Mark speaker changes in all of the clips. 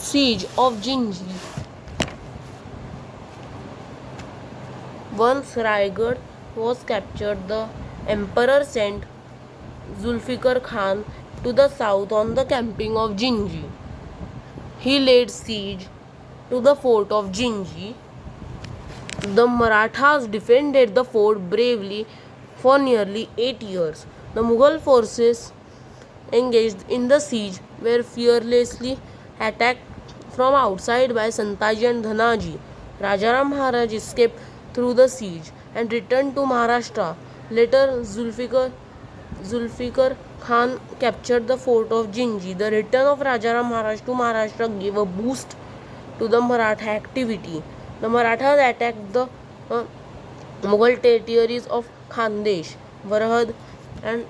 Speaker 1: Siege of Jinji. Once Raigad was captured, the emperor sent Zulfikar Khan to the south on the camping of Jinji. He laid siege to the fort of Jinji. The Marathas defended the fort bravely for nearly 8 years. The Mughal forces engaged in the siege were fearlessly attacked from outside by Santaji and Dhanaji. Rajaram Maharaj escaped through the siege and returned to Maharashtra. Later, Zulfikar Khan captured the fort of Jinji. The return of Rajaram Maharaj to Maharashtra gave a boost to the Maratha activity. The Marathas attacked the Mughal territories of Khandesh, Varhad and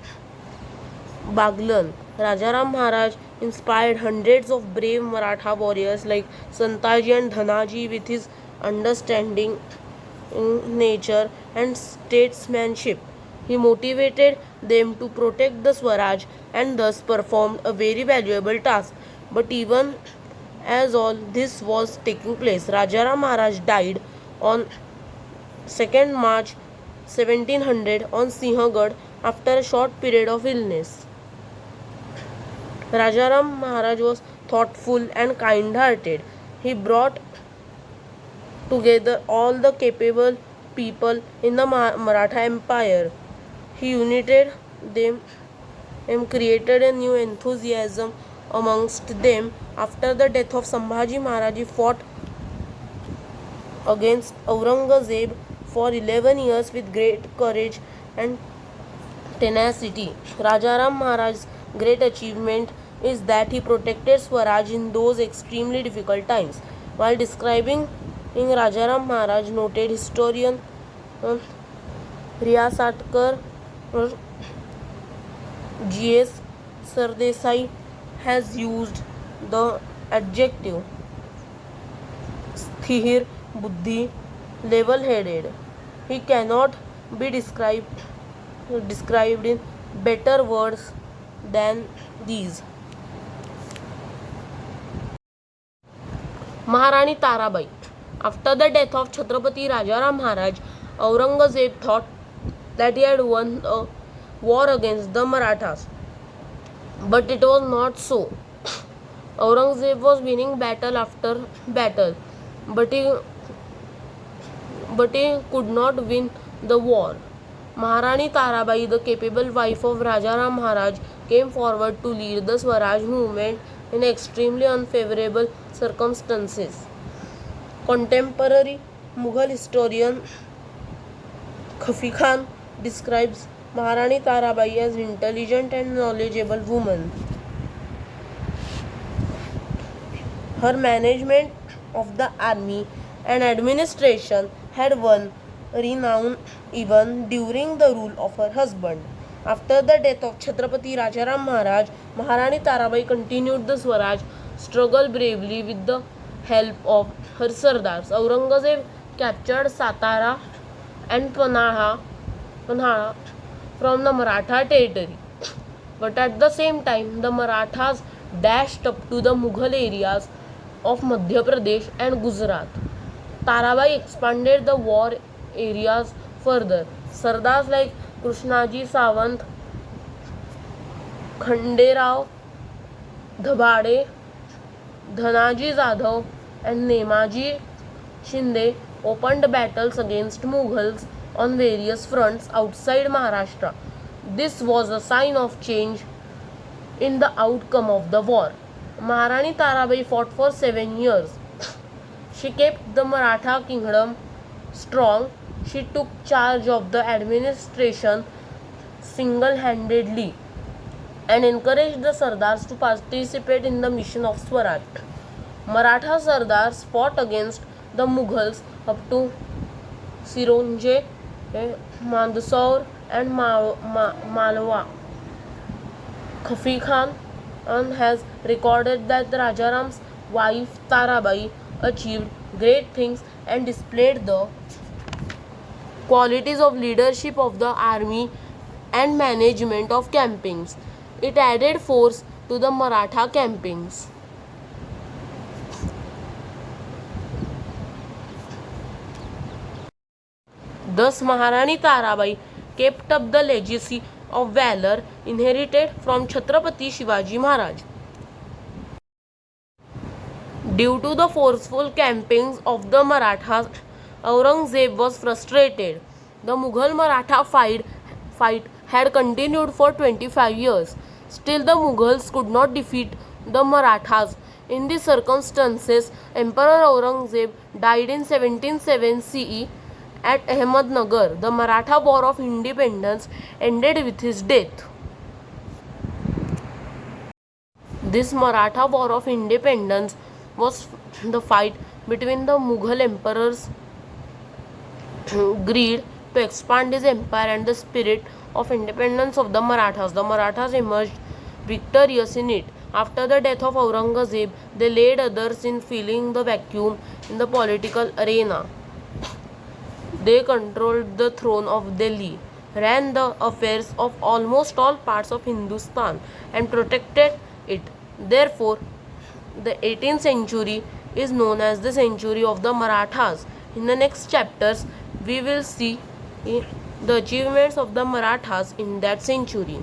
Speaker 1: Baglan. Rajaram Maharaj inspired hundreds of brave Maratha warriors like Santaji and Dhanaji with his understanding in nature and statesmanship. He motivated them to protect the Swaraj and thus performed a very valuable task. But even as all this was taking place, Rajaram Maharaj died on 2nd March 1700 on Sinhagad after a short period of illness. Rajaram Maharaj was thoughtful and kind-hearted. He brought together all the capable people in the Maratha Empire. He united them and created a new enthusiasm amongst them. After the death of Sambhaji Maharaj, he fought against Aurangzeb for 11 years with great courage and tenacity. Rajaram Maharaj's great achievement is that he protected Swaraj in those extremely difficult times. While describing Rajaram Maharaj, noted historian Riya Satkar G.S. Sardesai has used the adjective sthir buddhi, level-headed. He cannot be described in better words than these. Maharani Tarabai. After the death of Chhatrapati Rajaram Maharaj, Aurangzeb thought that he had won a war against the Marathas. But it was not so. Aurangzeb was winning battle after battle, but he could not win the war. Maharani Tarabai, the capable wife of Rajaram Maharaj, came forward to lead the Swaraj movement in extremely unfavorable circumstances. Contemporary Mughal historian Khafi Khan describes Maharani Tarabai as intelligent and knowledgeable woman. Her management of the army and administration had won renown even during the rule of her husband. After the death of Chhatrapati Rajaram Maharaj, Maharani Tarabai continued the Swaraj struggle bravely with the help of her Sardars. Aurangzeb captured Satara and Panhala from the Maratha territory. But at the same time, the Marathas dashed up to the Mughal areas of Madhya Pradesh and Gujarat. Tarabai expanded the war areas further. Sardars like Krishnaji Sawant, Khanderao Dhabade, Dhanaji Jadhav and Nemaji Shinde opened battles against Mughals on various fronts outside Maharashtra. This was a sign of change in the outcome of the war. Maharani Tarabai fought for 7 years. She kept the Maratha kingdom strong. She took charge of the administration single-handedly and encouraged the Sardars to participate in the mission of Swaraj. Maratha Sardars fought against the Mughals up to Sironje, Mandsaur and Malwa. Khafi Khan has recorded that Rajaram's wife Tarabai achieved great things and displayed the qualities of leadership of the army and management of campings. It added force to the Maratha campings. Thus, Maharani Tarabai kept up the legacy of valor inherited from Chhatrapati Shivaji Maharaj. Due to the forceful campaigns of the Marathas, Aurangzeb was frustrated. The Mughal Maratha fight had continued for 25 years. Still, the Mughals could not defeat the Marathas. In these circumstances, Emperor Aurangzeb died in 1707 CE at Ahmednagar. The Maratha War of Independence ended with his death. This Maratha War of Independence was the fight between the Mughal emperor's greed to expand his empire and the spirit of independence of the Marathas. The Marathas emerged victorious in it. After the death of Aurangzeb, they led others in filling the vacuum in the political arena. They controlled the throne of Delhi, ran the affairs of almost all parts of Hindustan, and protected it. Therefore, the 18th century is known as the century of the Marathas. In the next chapters, we will see the achievements of the Marathas in that century.